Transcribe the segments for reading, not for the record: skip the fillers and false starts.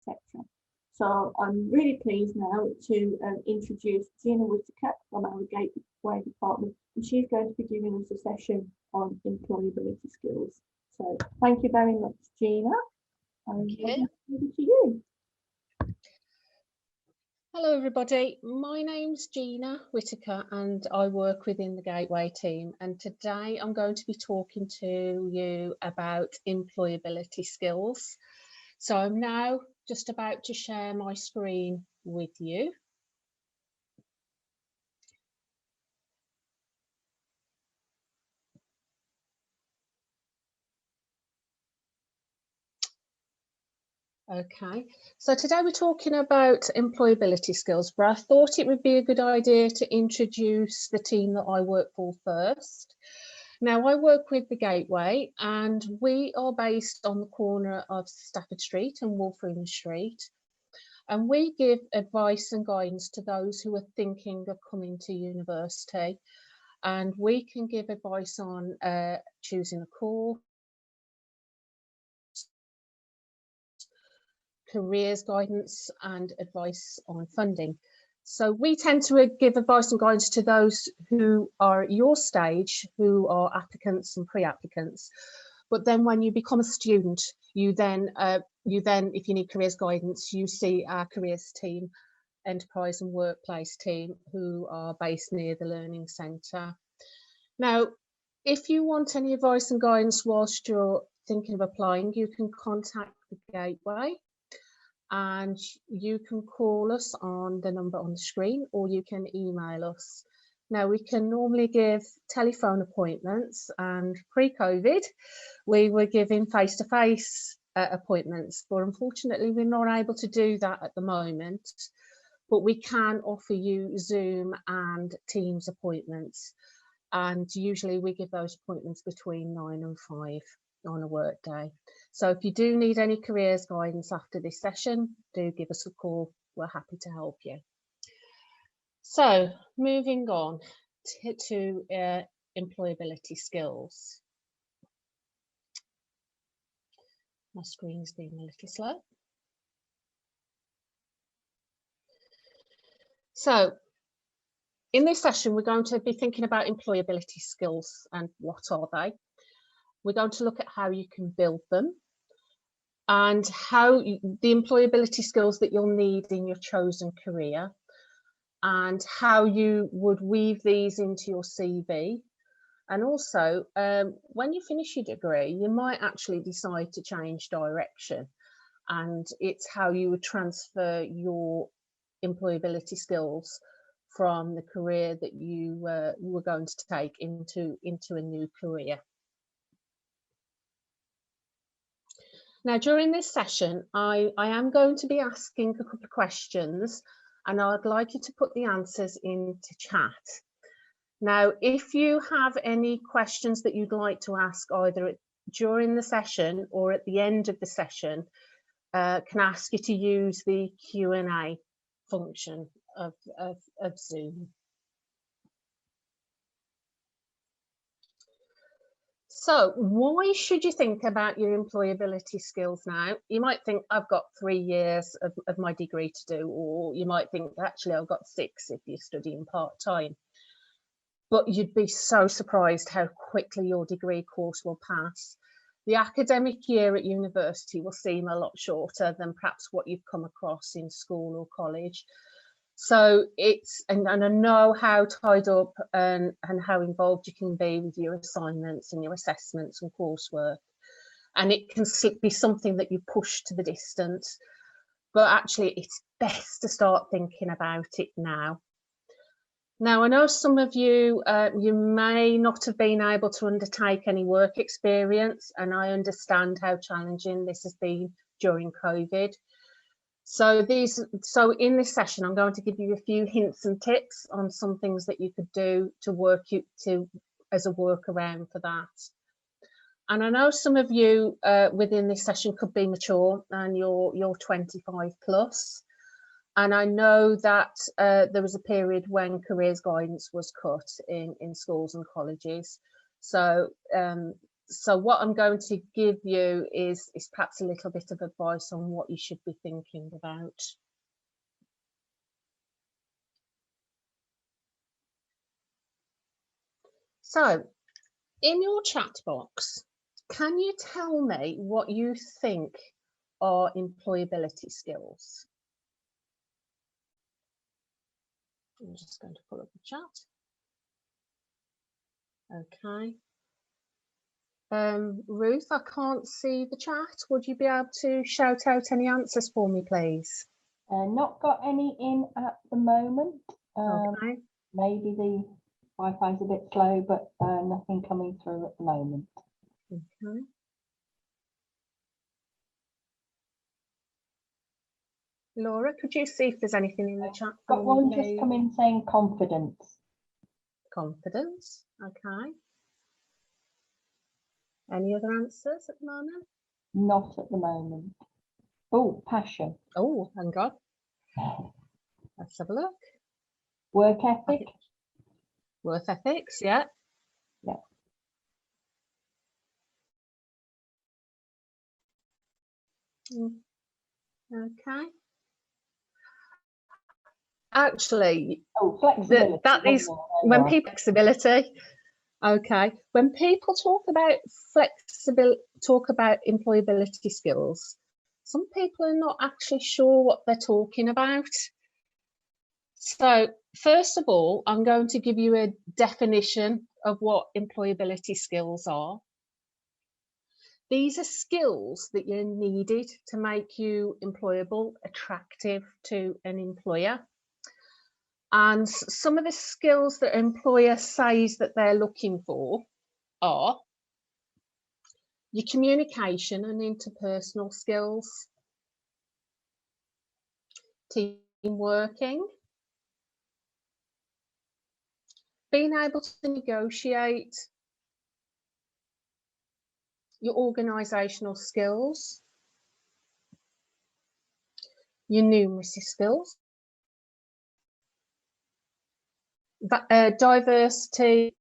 etc. So I'm really pleased now to introduce Gina Whitaker from our Gateway department, and she's going to be giving us a session on employability skills. So thank you very much, Gina. Over to you. Hello everybody, my name's Gina Whitaker and I work within the Gateway team, and today I'm going to be talking to you about employability skills. So I'm now just about to share my screen with you. Okay, so today we're talking about employability skills, but I thought it would be a good idea to introduce the team that I work for first. Now, I work with the Gateway and we are based on the corner of Stafford Street and Wolfram Street. And we give advice and guidance to those who are thinking of coming to university. And we can give advice on choosing a course, careers guidance and advice on funding. So we tend to give advice and guidance to those who are at your stage, who are applicants and pre-applicants. But then when you become a student, you then, if you need careers guidance, you see our careers team, enterprise and workplace team, who are based near the Learning Centre. Now, if you want any advice and guidance whilst you're thinking of applying, you can contact the Gateway. And you can call us on the number on the screen, or you can email us. Now, we can normally give telephone appointments, and pre-COVID, we were giving face-to-face appointments, but unfortunately, we're not able to do that at the moment. But we can offer you Zoom and Teams appointments, and usually we give those appointments between 9 and 5 on a work day. So if you do need any careers guidance after this session, do give us a call. We're happy to help you. So moving on to employability skills. My screen's being a little slow. So in this session, we're going to be thinking about employability skills and what are they. We're going to look at how you can build them and how the employability skills that you'll need in your chosen career, and how you would weave these into your CV. And also, when you finish your degree, you might actually decide to change direction, and it's how you would transfer your employability skills from the career that you were going to take into a new career. Now, during this session, I am going to be asking a couple of questions, and I'd like you to put the answers into chat. Now, if you have any questions that you'd like to ask either during the session or at the end of the session, can I ask you to use the Q&A function of Zoom. So why should you think about your employability skills now? You might think I've got 3 years of my degree to do, or you might think actually I've got 6 if you're studying part-time. But you'd be so surprised how quickly your degree course will pass. The academic year at university will seem a lot shorter than perhaps what you've come across in school or college. So it's, and I know how tied up and how involved you can be with your assignments and your assessments and coursework. And it can be something that you push to the distance, but actually it's best to start thinking about it now. Now, I know some of you, you may not have been able to undertake any work experience, and I understand how challenging this has been during COVID. So in this session, I'm going to give you a few hints and tips on some things that you could do to work as a workaround for that. And I know some of you within this session could be mature and you're 25 plus. And I know that there was a period when careers guidance was cut in schools and colleges. So So what I'm going to give you is perhaps a little bit of advice on what you should be thinking about. So in your chat box, can you tell me what you think are employability skills? I'm just going to pull up the chat. Okay. Ruth, I can't see the chat. Would you be able to shout out any answers for me, please? Not got any in at the moment. Okay. Maybe the Wi-Fi is a bit slow, but nothing coming through at the moment. Okay. Laura, could you see if there's anything in the chat? Got one just come in saying confidence. Confidence. Okay. Any other answers at the moment? Not at the moment. Oh, passion. Oh, thank God. Let's have a look. Work ethic. Work ethics, yeah. Yeah. Okay. Actually, oh, flexibility. That is when people flexibility. Okay. When people talk about employability skills, some people are not actually sure what they're talking about. So first of all, I'm going to give you a definition of what employability skills are. These are skills that are needed to make you employable, attractive to an employer. And some of the skills that an employer says that they're looking for are your communication and interpersonal skills, team working, being able to negotiate, your organisational skills, your numeracy skills, diversity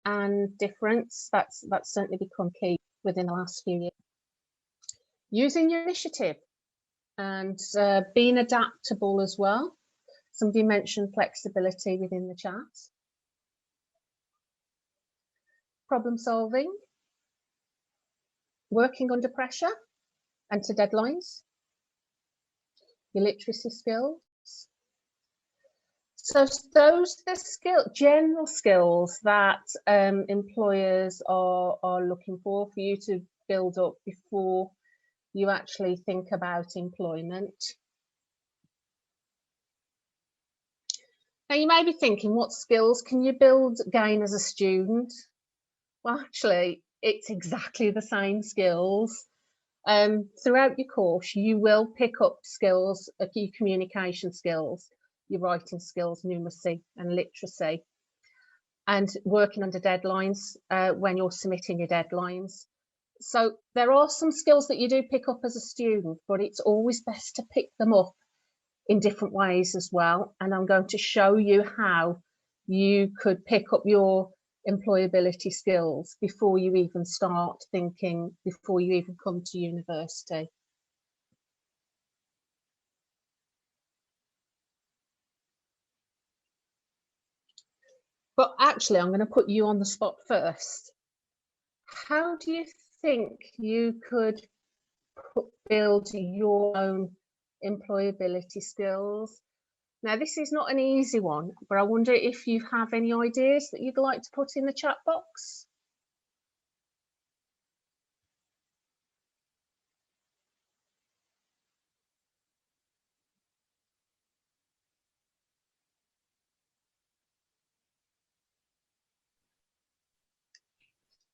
and difference. That's certainly become key within the last few years. Using your initiative and being adaptable as well. Somebody mentioned flexibility within the chat. Problem solving, working under pressure and to deadlines, your literacy skills. So those are the general skills that employers are looking for you to build up before you actually think about employment. Now you may be thinking, what skills can you gain as a student? Well, actually, it's exactly the same skills. Throughout your course, you will pick up skills, your communication skills, your writing skills, numeracy and literacy, and working under deadlines when you're submitting your deadlines. So there are some skills that you do pick up as a student, but it's always best to pick them up in different ways as well. And I'm going to show you how you could pick up your employability skills before you even start thinking, before you even come to university. But actually, I'm going to put you on the spot first. How do you think you could build your own employability skills? Now, this is not an easy one, but I wonder if you have any ideas that you'd like to put in the chat box.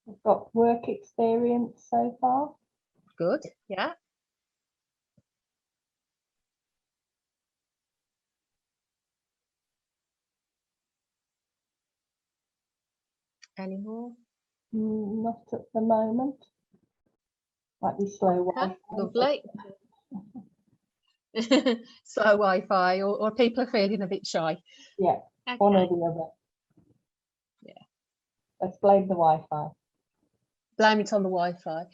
I've got work experience so far. Good, yeah. Any more? Not at the moment. Might be slow. Okay, Wi-Fi. lovely. Slow Wi-Fi, or people are feeling a bit shy. Yeah, Okay. one or the other. Yeah. let's blame the Wi-Fi. Blame it on the Wi-Fi.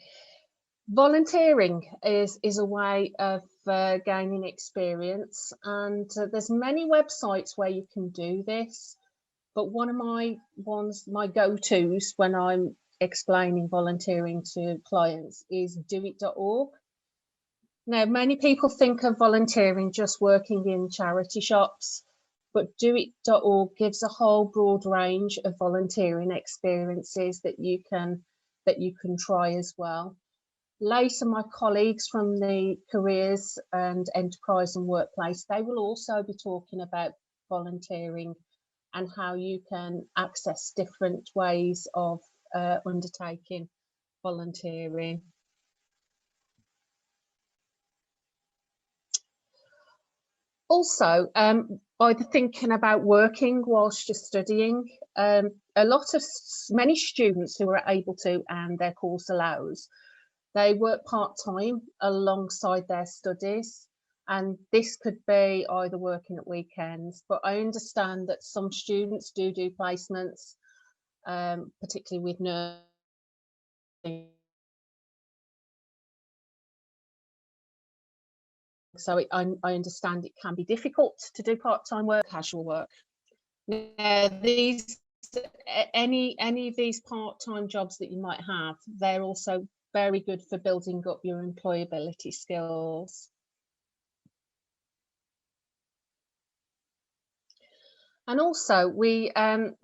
Volunteering is a way of gaining experience, and there's many websites where you can do this, but one of my go-tos when I'm explaining volunteering to clients is doit.org. Now, many people think of volunteering just working in charity shops, but doit.org gives a whole broad range of volunteering experiences that you can try as well. Later, my colleagues from the careers and enterprise and workplace, they will also be talking about volunteering and how you can access different ways of undertaking volunteering. Also, either thinking about working whilst you're studying, many students who are able to and their course allows, they work part-time alongside their studies, and this could be either working at weekends, but I understand that some students do placements, particularly with nursing. So I understand it can be difficult to do part-time work, casual work. Now, any of these part-time jobs that you might have, they're also very good for building up your employability skills. And also,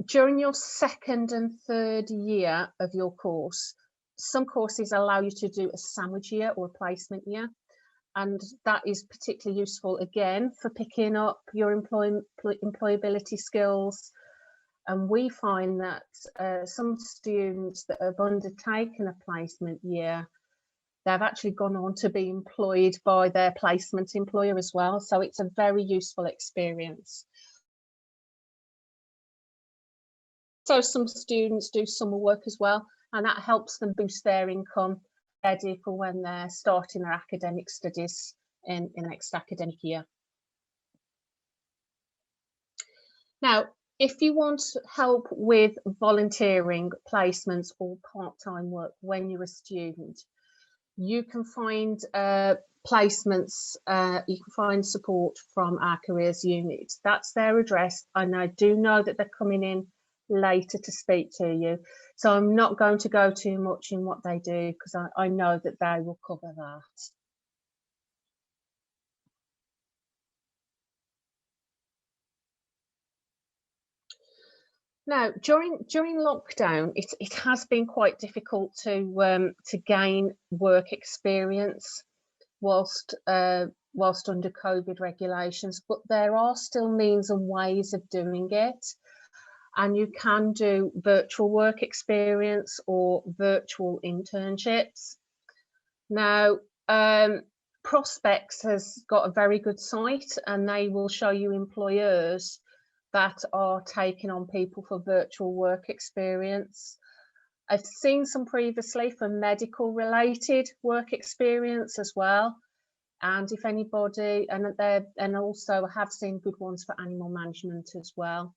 during your second and third year of your course, some courses allow you to do a sandwich year or a placement year. And that is particularly useful, again, for picking up your employability skills. And we find that some students that have undertaken a placement year, they've actually gone on to be employed by their placement employer as well. So it's a very useful experience. So some students do summer work as well, and that helps them boost their income, ready for when they're starting their academic studies in next academic year. Now, if you want help with volunteering, placements or part-time work when you're a student, you can find placements, you can find support from our careers unit. That's their address, and I do know that they're coming in later to speak to you. So I'm not going to go too much in what they do, because I know that they will cover that. Now, during lockdown, it has been quite difficult to gain work experience whilst under COVID regulations, but there are still means and ways of doing it. And you can do virtual work experience or virtual internships. Now, Prospects has got a very good site, and they will show you employers that are taking on people for virtual work experience. I've seen some previously for medical related work experience as well. And if anybody, and also have seen good ones for animal management as well.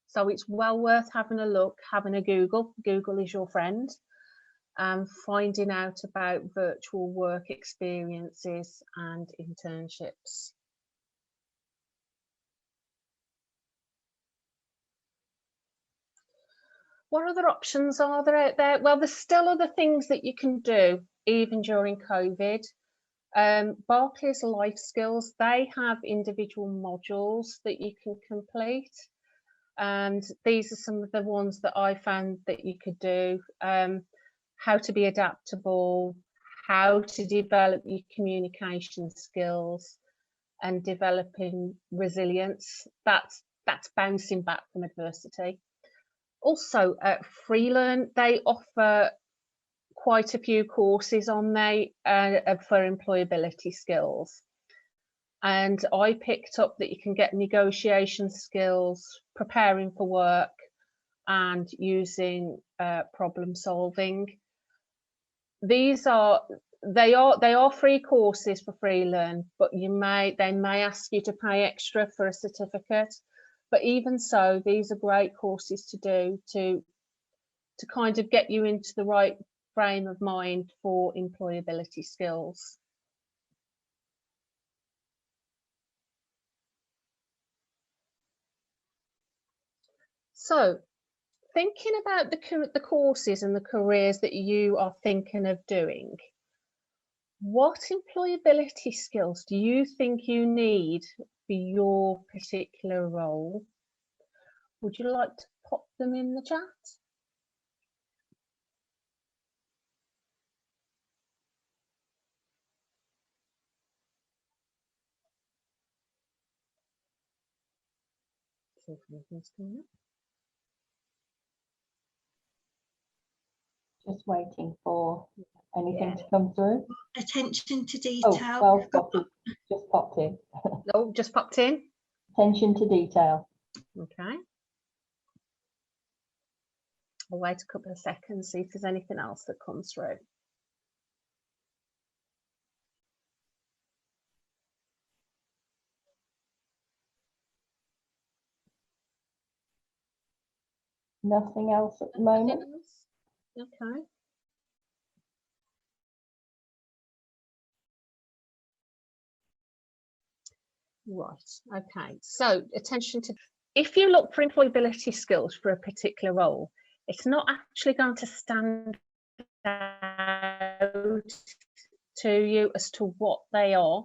So it's well worth having a look, having a Google. Google is your friend, and finding out about virtual work experiences and internships. What other options are there out there? Well, there's still other things that you can do even during COVID. Barclays Life Skills, they have individual modules that you can complete. And these are some of the ones that I found that you could do. How to be adaptable, how to develop your communication skills, and developing resilience. That's bouncing back from adversity. Also, Freelearn, they offer quite a few courses on there for employability skills. And I picked up that you can get negotiation skills, preparing for work, and using problem solving. They are free courses for Freelearn, but they may ask you to pay extra for a certificate. But even so, these are great courses to do to to kind of get you into the right frame of mind for employability skills. So thinking about the courses and the careers that you are thinking of doing, what employability skills do you think you need for your particular role? Would you like to pop them in the chat? See if anything's coming up. Just waiting for anything Yeah. to come through. Attention to Oh, detail. well spotted. Just popped in. Oh, just popped in. Attention to detail. Okay. I'll wait a couple of seconds, see if there's anything else that comes through. Nothing else at the moment. Okay. Right, okay. So attention to, if you look for employability skills for a particular role, it's not actually going to stand out to you as to what they are.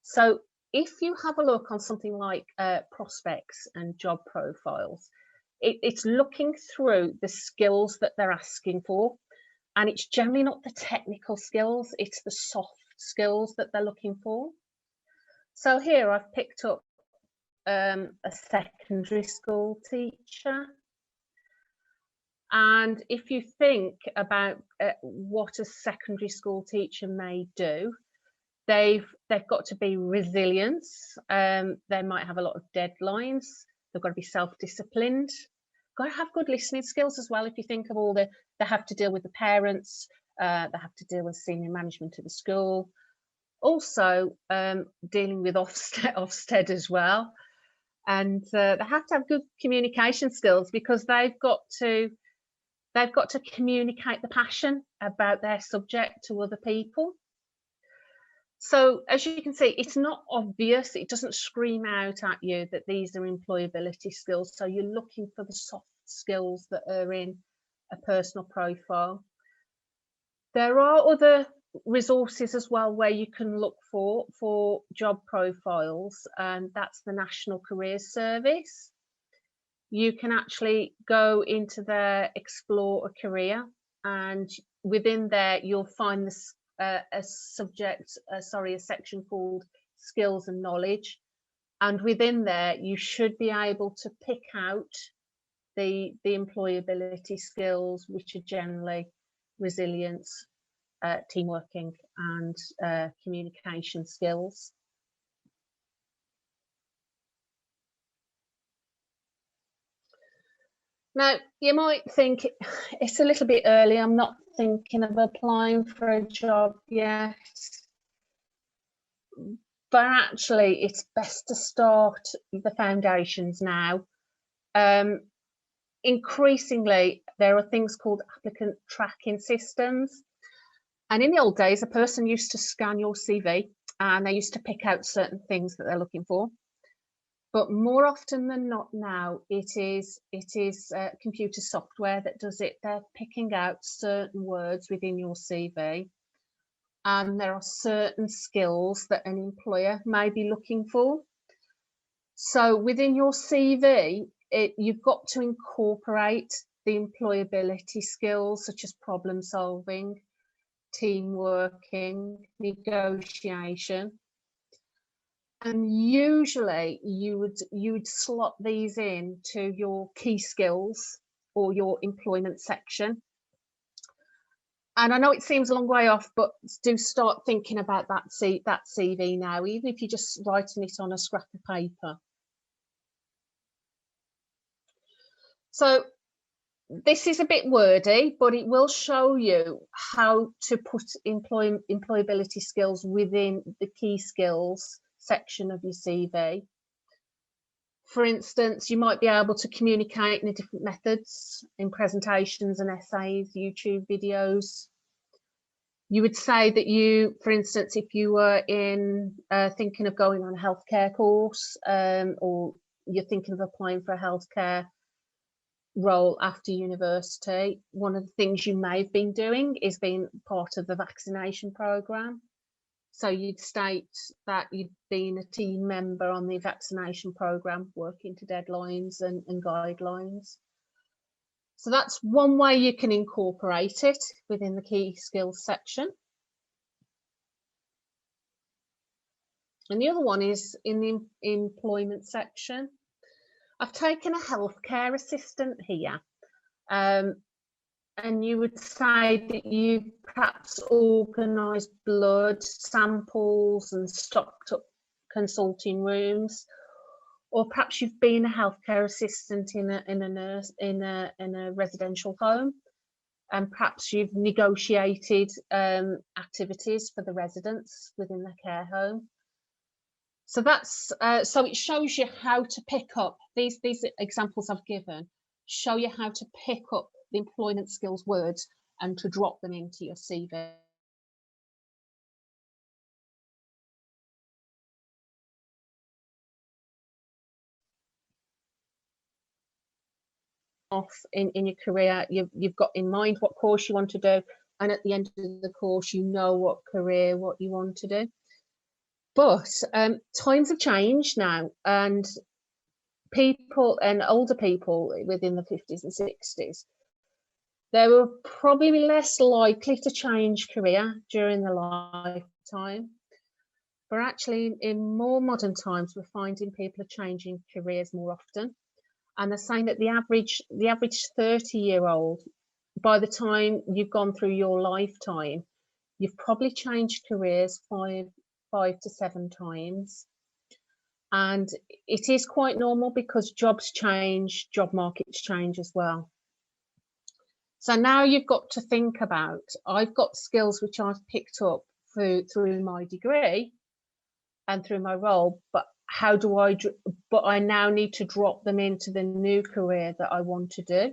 So if you have a look on something like prospects and job profiles, it's looking through the skills that they're asking for, and it's generally not the technical skills, it's the soft skills that they're looking for. So here I've picked up a secondary school teacher, and if you think about what a secondary school teacher may do, they've got to be resilient. They might have a lot of deadlines. They've got to be self-disciplined. Got to have good listening skills as well. If you think of all they have to deal with the parents, they have to deal with senior management of the school. Also dealing with Ofsted as well, and they have to have good communication skills, because they've got to communicate the passion about their subject to other people. So as you can see, it's not obvious, it doesn't scream out at you that these are employability skills. So you're looking for the soft skills that are in a personal profile. There are other resources as well where you can look for job profiles, and that's the National Careers Service. You can actually go into their Explore a Career, and within there you'll find this a section called Skills and Knowledge, and within there you should be able to pick out the employability skills, which are generally resilience, team working, and communication skills. Now, you might think it's a little bit early, I'm not thinking of applying for a job yet. But actually, it's best to start the foundations now. Increasingly, there are things called applicant tracking systems. And in the old days, a person used to scan your CV and they used to pick out certain things that they're looking for. But more often than not now, it is computer software that does it. They're picking out certain words within your CV, and there are certain skills that an employer may be looking for. So within your CV, you've got to incorporate the employability skills such as problem solving, team working, negotiation. And usually you would slot these in to your key skills or your employment section. And I know it seems a long way off, but do start thinking about that CV now, even if you're just writing it on a scrap of paper. So this is a bit wordy, but it will show you how to put employability skills within the key skills section of your CV. For instance, you might be able to communicate in different methods, in presentations and essays, YouTube videos. You would say that you, for instance, if you were in thinking of going on a healthcare course, or you're thinking of applying for a healthcare role after university, one of the things you may have been doing is being part of the vaccination programme. So you'd state that you'd been a team member on the vaccination programme, working to deadlines and guidelines. So that's one way you can incorporate it within the key skills section. And the other one is in the employment section. I've taken a healthcare assistant here. And you would say that you perhaps organised blood samples and stocked up consulting rooms, or perhaps you've been a healthcare assistant in a residential home, and perhaps you've negotiated activities for the residents within the care home. So that's so it shows you how to pick up these examples I've given. Show you how to pick up the employment skills words and to drop them into your CV. Off in your career, you've got in mind what course you want to do, and at the end of the course you know what you want to do. But times have changed now, and people and older people within the 50s and 60s, they were probably less likely to change career during their lifetime. But actually, in more modern times, we're finding people are changing careers more often. And they're saying that the average 30-year-old, by the time you've gone through your lifetime, you've probably changed careers five to 7 times. And it is quite normal because jobs change, job markets change as well. So now you've got to think about, I've got skills which I've picked up through my degree and through my role, but I now need to drop them into the new career that I want to do.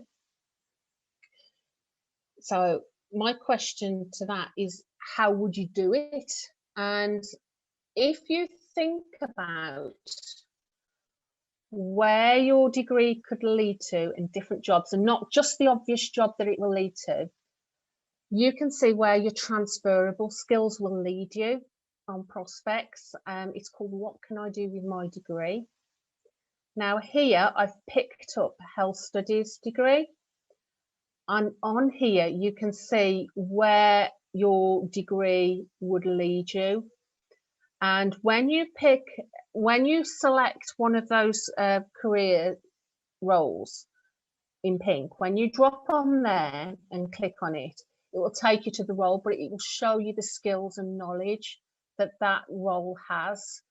So my question to that is, how would you do it? And if you think about where your degree could lead to in different jobs, and not just the obvious job that it will lead to, you can see where your transferable skills will lead you on prospects. It's called What Can I Do With My Degree? Now here I've picked up a health studies degree, and on here you can see where your degree would lead you. And when you select one of those career roles in pink, when you drop on there and click on it, it will take you to the role, but it will show you the skills and knowledge that that role has.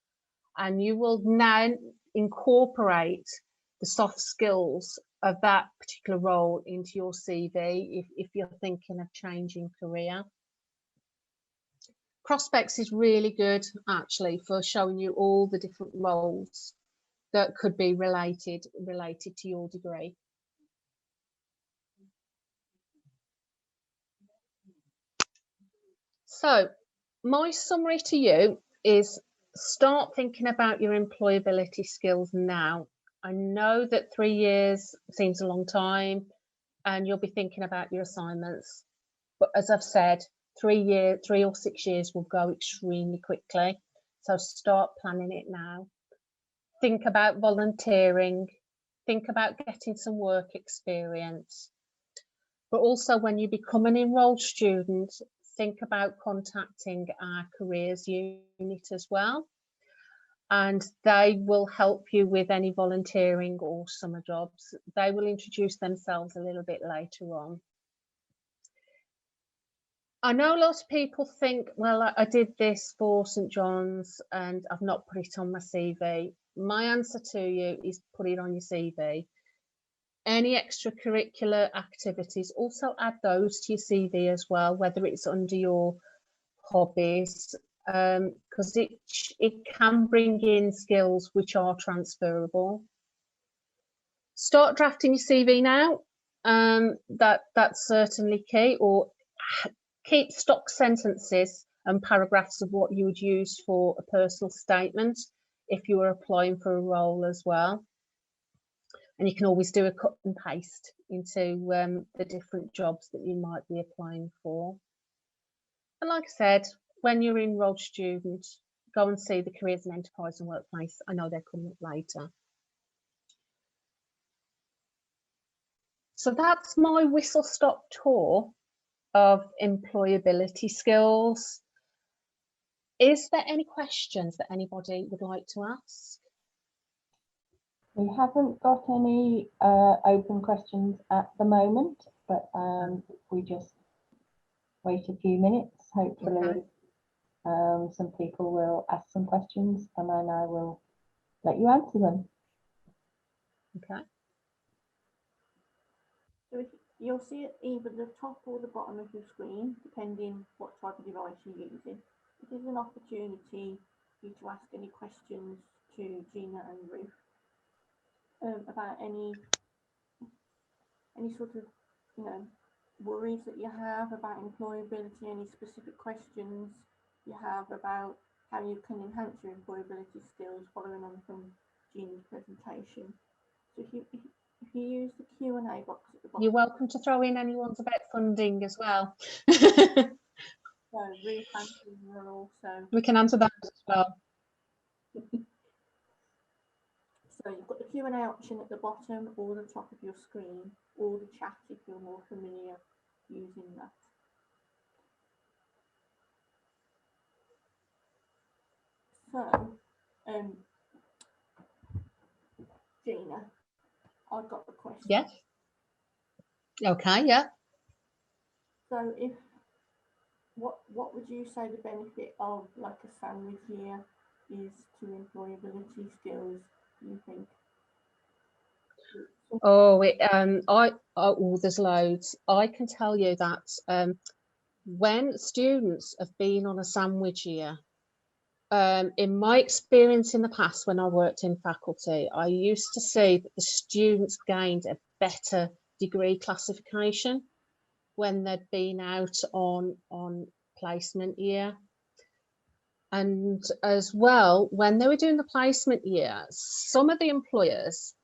And you will now incorporate the soft skills of that particular role into your CV if you're thinking of changing career. Prospects is really good actually for showing you all the different roles that could be related to your degree. So my summary to you is, start thinking about your employability skills now. I know that 3 years seems a long time and you'll be thinking about your assignments, but as I've said, 3 or 6 years will go extremely quickly. So start planning it now. Think about volunteering, think about getting some work experience. But also when you become an enrolled student, think about contacting our careers unit as well. And they will help you with any volunteering or summer jobs. They will introduce themselves a little bit later on. I know a lot of people think, well, I did this for St John's and I've not put it on my CV. My answer to you is put it on your CV. Any extracurricular activities, also add those to your CV as well, whether it's under your hobbies, because it can bring in skills which are transferable. start drafting your CV now. That's certainly key. Or keep stock sentences and paragraphs of what you would use for a personal statement if you were applying for a role as well. And you can always do a cut and paste into the different jobs that you might be applying for. And like I said, when you're an enrolled student, go and see the Careers and Enterprise and Workplace. I know they're coming up later. So that's my whistle-stop tour of employability skills. Is there any questions that anybody would like to ask? We haven't got any open questions at the moment, but we just wait a few minutes. Hopefully, some people will ask some questions, and then I will let you answer them. Okay. So you'll see it either the top or the bottom of your screen, depending what type of device you're using. It is an opportunity for you to ask any questions to Gina and Ruth about any sort of, you know, worries that you have about employability, any specific questions you have about how you can enhance your employability skills following on from Gina's presentation. So if you use the Q&A box at the bottom. You're welcome to throw in any ones about funding as well. So Ruth and also. We can answer that as well. So you've got the Q&A option at the bottom or the top of your screen, or the chat if you're more familiar using that. So, Gina, I've got the question. Yes. Okay, yeah. So what would you say the benefit of like a sandwich year is to employability skills, do you think? Oh, there's loads. I can tell you that when students have been on a sandwich year, in my experience in the past when I worked in faculty, I used to see that the students gained a better degree classification when they'd been out on placement year. And as well, when they were doing the placement year, some of the employers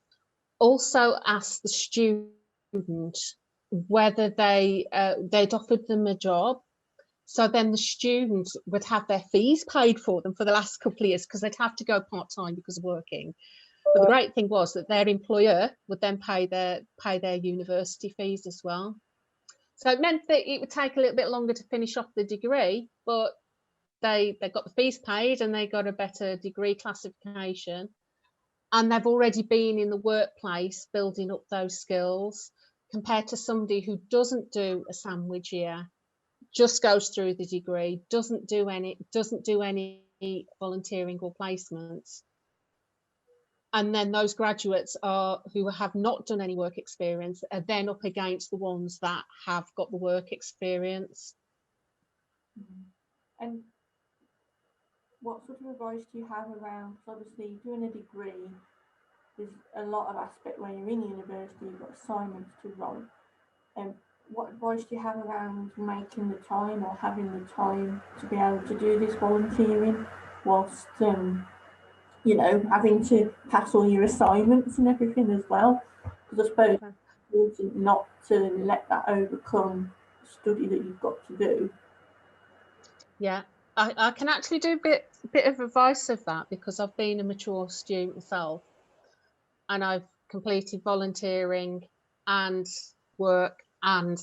also asked the student whether they'd offered them a job. So then the student would have their fees paid for them for the last couple of years because they'd have to go part-time because of working. But the great thing was that their employer would then pay their university fees as well. So it meant that it would take a little bit longer to finish off the degree, but they got the fees paid and they got a better degree classification. And they've already been in the workplace building up those skills compared to somebody who doesn't do a sandwich year, just goes through the degree, doesn't do any volunteering or placements. And then those graduates who have not done any work experience are then up against the ones that have got the work experience. And what sort of advice do you have around, obviously doing a degree, there's a lot of aspect where you're in university, you've got assignments to write. What advice do you have around making the time or having the time to be able to do this volunteering whilst, you know, having to pass all your assignments and everything as well? Because I suppose it's important not to let that overcome the study that you've got to do. Yeah, I can actually do a bit of advice of that because I've been a mature student myself and I've completed volunteering and work and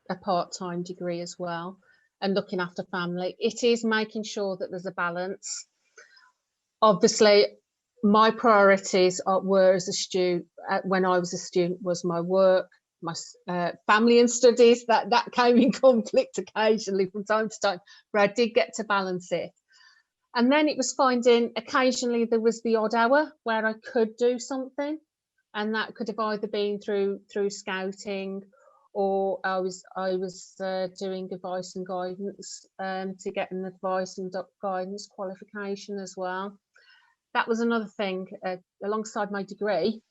a part-time degree as well, and looking after family. It is making sure that there's a balance. Obviously, my priorities were as a student, when I was a student, was my work, my family and studies. That came in conflict occasionally from time to time, but I did get to balance it. And then it was finding occasionally there was the odd hour where I could do something, and that could have either been through scouting, or I was doing advice and guidance to get an advice and guidance qualification as well. That was another thing alongside my degree.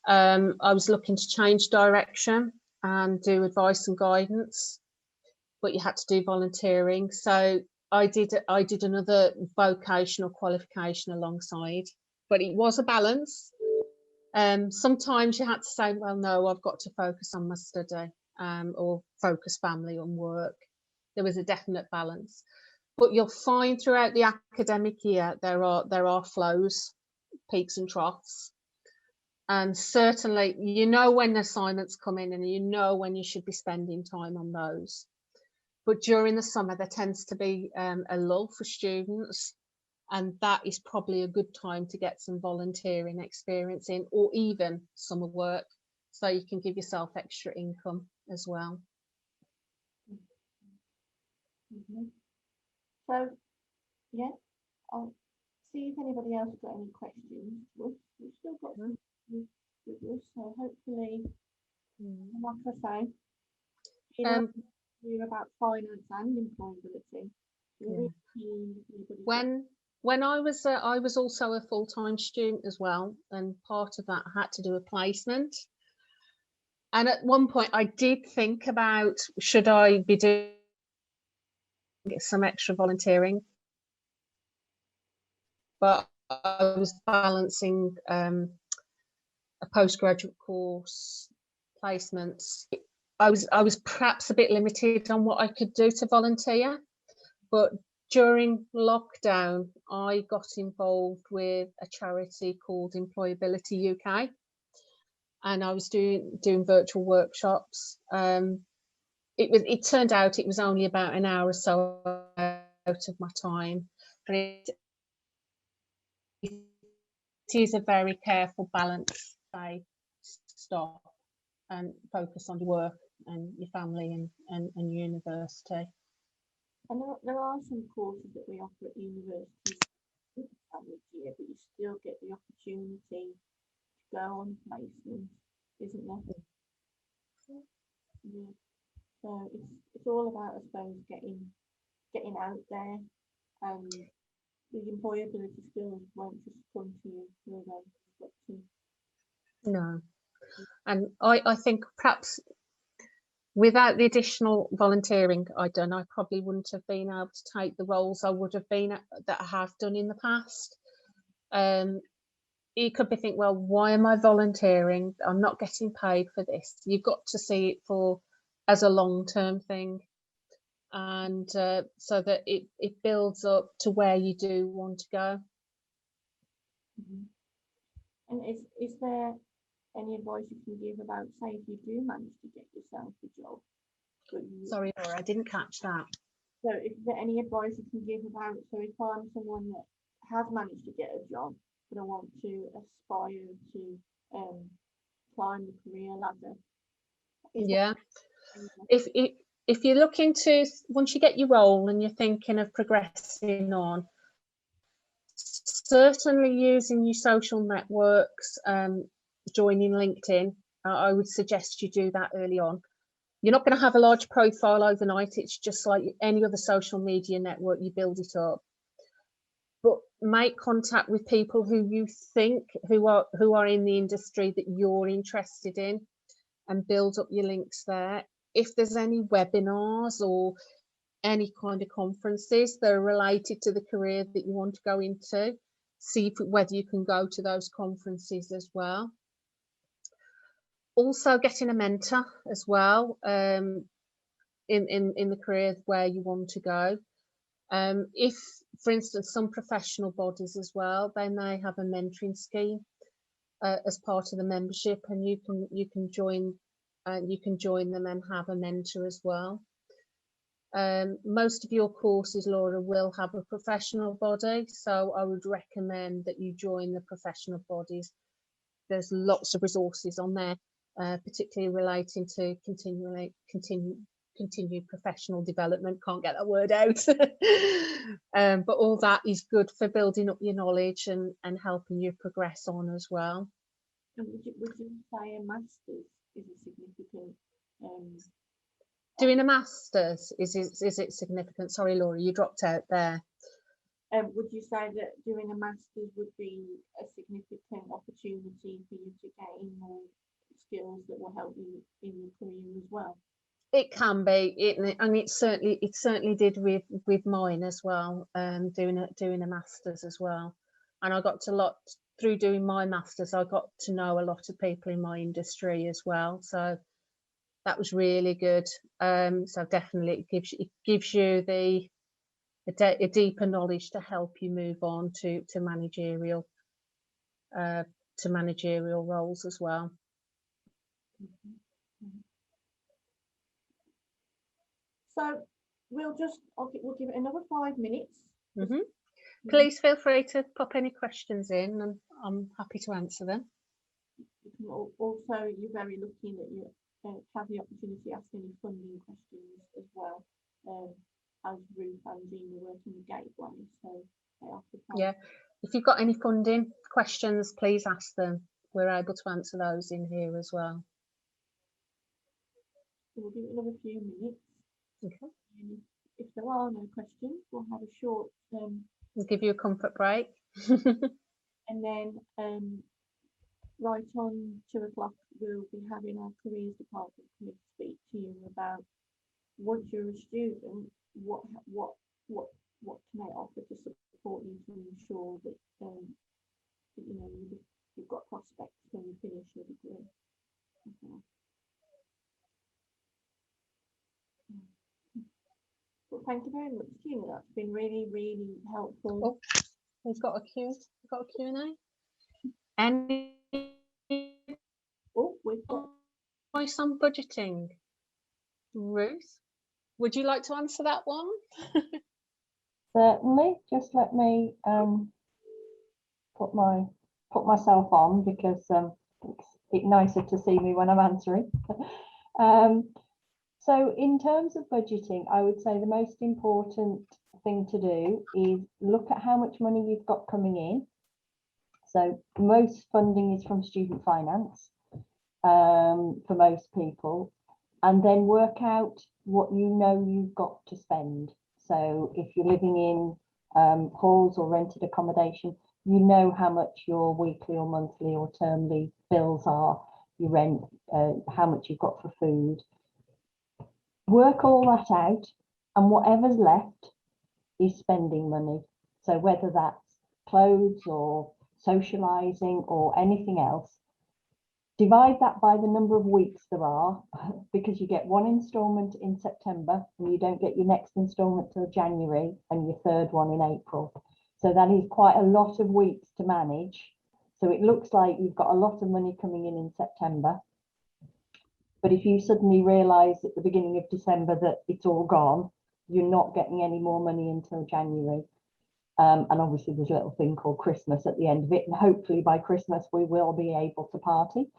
I was looking to change direction and do advice and guidance, but you had to do volunteering. So I did another vocational qualification alongside, but it was a balance. Sometimes you had to say, well, no, I've got to focus on my study, or focus family on work. There was a definite balance. But you'll find throughout the academic year there are flows, peaks and troughs. And certainly, you know when assignments come in and you know when you should be spending time on those. But during the summer, there tends to be a lull for students, and that is probably a good time to get some volunteering experience in, or even summer work, so you can give yourself extra income as well. So, yeah, I'll see if anybody else has got any questions. We've still got some with us, so hopefully, like I say, you know, hear about finance and employability. When I was also a full-time student as well, and part of that I had to do a placement. And at one point I did think about, should I be doing some extra volunteering? But I was balancing a postgraduate course, placements. I was perhaps a bit limited on what I could do to volunteer, but during lockdown, I got involved with a charity called Employability UK, and I was doing virtual workshops. It turned out it was only about an hour or so out of my time, but it is a very careful balance. I stop and focus on work and your family and university. And there are some courses that we offer at university year, but you still get the opportunity to go on placement, isn't there? Yeah. So it's all about, I suppose, getting out there, and the employability skills won't just come to you, will they? No, and I think perhaps without the additional volunteering I'd done, I probably wouldn't have been able to take the roles I would have been that I have done in the past. You could be thinking, well, why am I volunteering? I'm not getting paid for this. You've got to see it as a long-term thing, and so that it builds up to where you do want to go. And is there any advice you can give about, say, if you do manage to get yourself a job? Sorry, Laura, I didn't catch that. So is there any advice you can give about, so if I'm someone that has managed to get a job, but I want to aspire to climb the career ladder? Yeah. If you're looking to, once you get your role and you're thinking of progressing on, certainly using your social networks, joining LinkedIn, I would suggest you do that early on. You're not going to have a large profile overnight. It's just like any other social media network, you build it up. But make contact with people who you think who are in the industry that you're interested in, and build up your links there. If there's any webinars or any kind of conferences that are related to the career that you want to go into, see whether you can go to those conferences as well. Also getting a mentor as well in the career where you want to go. If, for instance, some professional bodies as well, they may have a mentoring scheme as part of the membership, and you can join them and have a mentor as well. Most of your courses, Laura, will have a professional body, so I would recommend that you join the professional bodies. There's lots of resources on there, particularly relating to continued professional development. Can't get that word out. But all that is good for building up your knowledge and helping you progress on as well. And would you say a master's is a significant? Doing a master's, is it significant? Sorry, Laura, you dropped out there. would you say that doing a master's would be a significant opportunity for you to gain more skills that will help you in your career as well? It can be, and it certainly did with mine as well. Doing a master's as well, and I got through doing my master's. I got to know a lot of people in my industry as well, so that was really good. So definitely, it gives you a deeper knowledge to help you move on to managerial roles as well. So we'll give it another 5 minutes. Please feel free to pop any questions in, and I'm happy to answer them. You can also, you're very lucky that you have the opportunity to ask any funding questions as well. As Ruth and Gina work in the Gateway, so they offer. Yeah, if you've got any funding questions, please ask them. We're able to answer those in here as well. We'll give it another few minutes. Okay. And if there are no questions, we'll have a short. We'll give you a comfort break. And then right on 2 o'clock, we'll be having our careers department come to speak to you about, once you're a student, what can they offer to support you to ensure that you know you've got prospects when you finish your degree. Okay. Well, thank you very much, Gina. That's been really, really helpful. Oh, we've got a Q&A. Any We've got advice on budgeting? Ruth, would you like to answer that one? Certainly. Just let me put myself on, because it's nicer to see me when I'm answering. So in terms of budgeting, I would say the most important thing to do is look at how much money you've got coming in. So most funding is from student finance for most people, and then work out what you know you've got to spend. So if you're living in halls or rented accommodation, you know how much your weekly or monthly or termly bills are, your rent, how much you've got for food. Work all that out, and whatever's left is spending money. So whether that's clothes or socializing or anything else, divide that by the number of weeks there are, because you get one instalment in September and you don't get your next instalment till January, and your third one in April. So that is quite a lot of weeks to manage. So it looks like you've got a lot of money coming in September. But if you suddenly realise at the beginning of December that it's all gone, you're not getting any more money until January. And obviously there's a little thing called Christmas at the end of it, and hopefully by Christmas we will be able to party.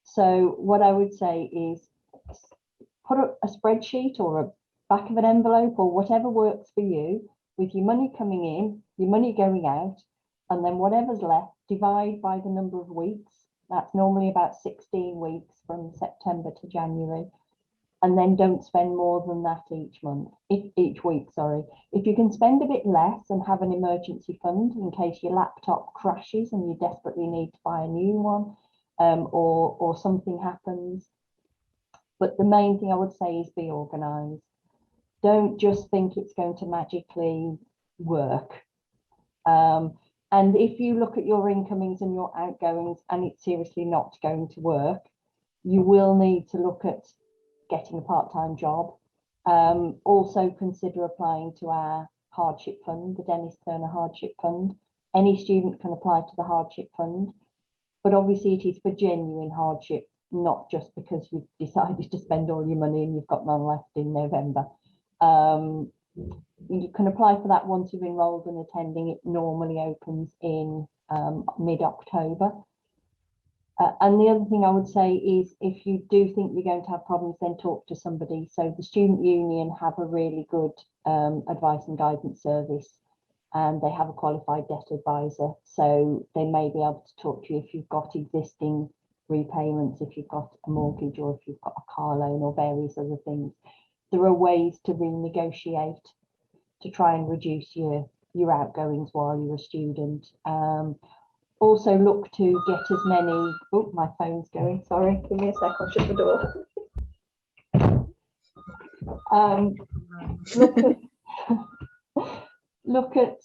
So what I would say is put up a spreadsheet or a back of an envelope or whatever works for you, with your money coming in, your money going out, and then whatever's left, divide by the number of weeks. That's normally about 16 weeks from September to January. And then don't spend more than that each week, sorry. If you can spend a bit less and have an emergency fund in case your laptop crashes and you desperately need to buy a new one, or something happens. But the main thing I would say is be organised. Don't just think it's going to magically work. And if you look at your incomings and your outgoings and it's seriously not going to work, you will need to look at getting a part-time job. Also consider applying to our hardship fund, the Dennis Turner Hardship Fund. Any student can apply to the hardship fund, but obviously it is for genuine hardship, not just because you've decided to spend all your money and you've got none left in November. You can apply for that once you've enrolled and attending. It normally opens in mid-October. And the other thing I would say is, if you do think you're going to have problems, then talk to somebody. So the Student Union have a really good advice and guidance service, and they have a qualified debt advisor. So they may be able to talk to you if you've got existing repayments, if you've got a mortgage, or if you've got a car loan or various other things. There are ways to renegotiate to try and reduce your your outgoings while you're a student. Also look to get as many, oh, my phone's going, sorry, give me a sec, I'll shut the door. Look at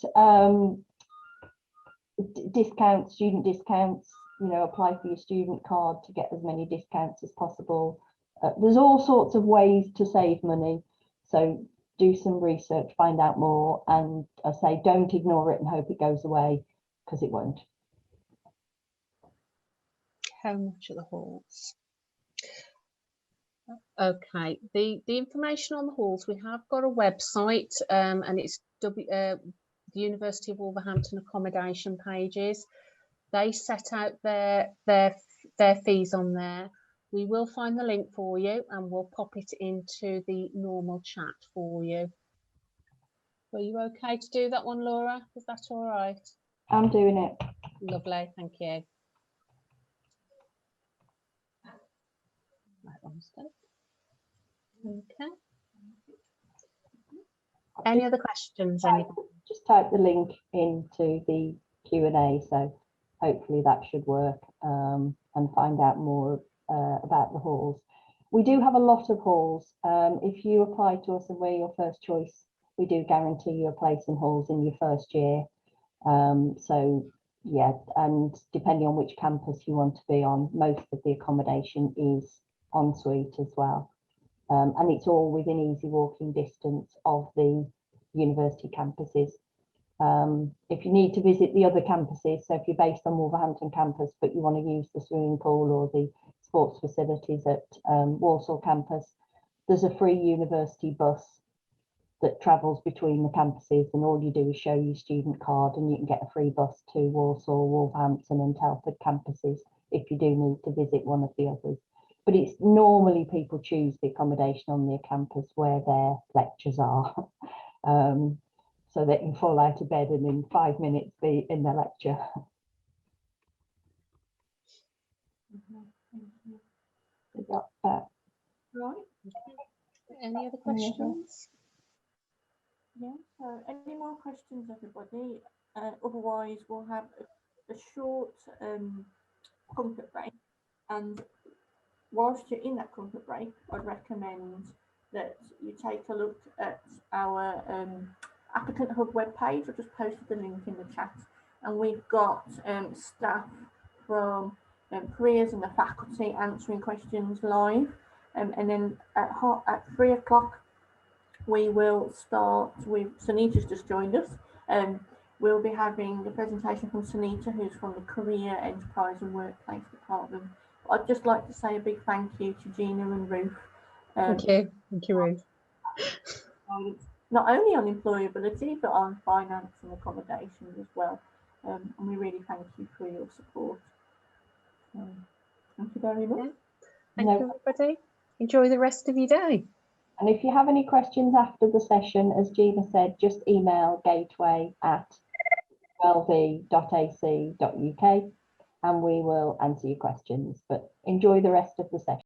discounts, student discounts, you know, apply for your student card to get as many discounts as possible. There's all sorts of ways to save money, so do some research, find out more, and I say don't ignore it and hope it goes away, because it won't. How much are the halls? Okay, the information on the halls, we have got a website, and it's the University of Wolverhampton accommodation pages. They set out their fees on there. We will find the link for you and we'll pop it into the normal chat for you. Were you okay to do that one, Laura? Is that all right? I'm doing it. Lovely, thank you. Right, one step. Okay. Any other questions? Just type the link into the Q&A, so hopefully that should work, and find out more about the halls. We do have a lot of halls. If you apply to us and we're your first choice, we do guarantee you a place in halls in your first year. So yeah, and depending on which campus you want to be on, most of the accommodation is en suite as well. And it's all within easy walking distance of the university campuses. If you need to visit the other campuses, so if you're based on Wolverhampton campus, but you want to use the swimming pool or the sports facilities at Walsall campus, there's a free university bus that travels between the campuses, and all you do is show your student card and you can get a free bus to Walsall, Wolverhampton and Telford campuses if you do need to visit one of the others. But it's normally people choose the accommodation on their campus where their lectures are, so they can fall out of bed and in 5 minutes be in their lecture. We got that. Right. Any other questions? Yeah, so any more questions, everybody? Otherwise, we'll have a short comfort break. And whilst you're in that comfort break, I'd recommend that you take a look at our Applicant Hub webpage. I just posted the link in the chat. And we've got staff from careers and the faculty answering questions live. And then at 3 o'clock, we will start with Sunita's just joined us. We'll be having a presentation from Sunita, who's from the Career, Enterprise and Workplace Department. I'd just like to say a big thank you to Gina and Ruth. Thank you, Ruth. Not only on employability, but on finance and accommodation as well. And we really thank you for your support. Thank you very much. Thank you, everybody. Enjoy the rest of your day. And if you have any questions after the session, as Gina said, just email gateway@ulv.ac.uk and we will answer your questions. But enjoy the rest of the session.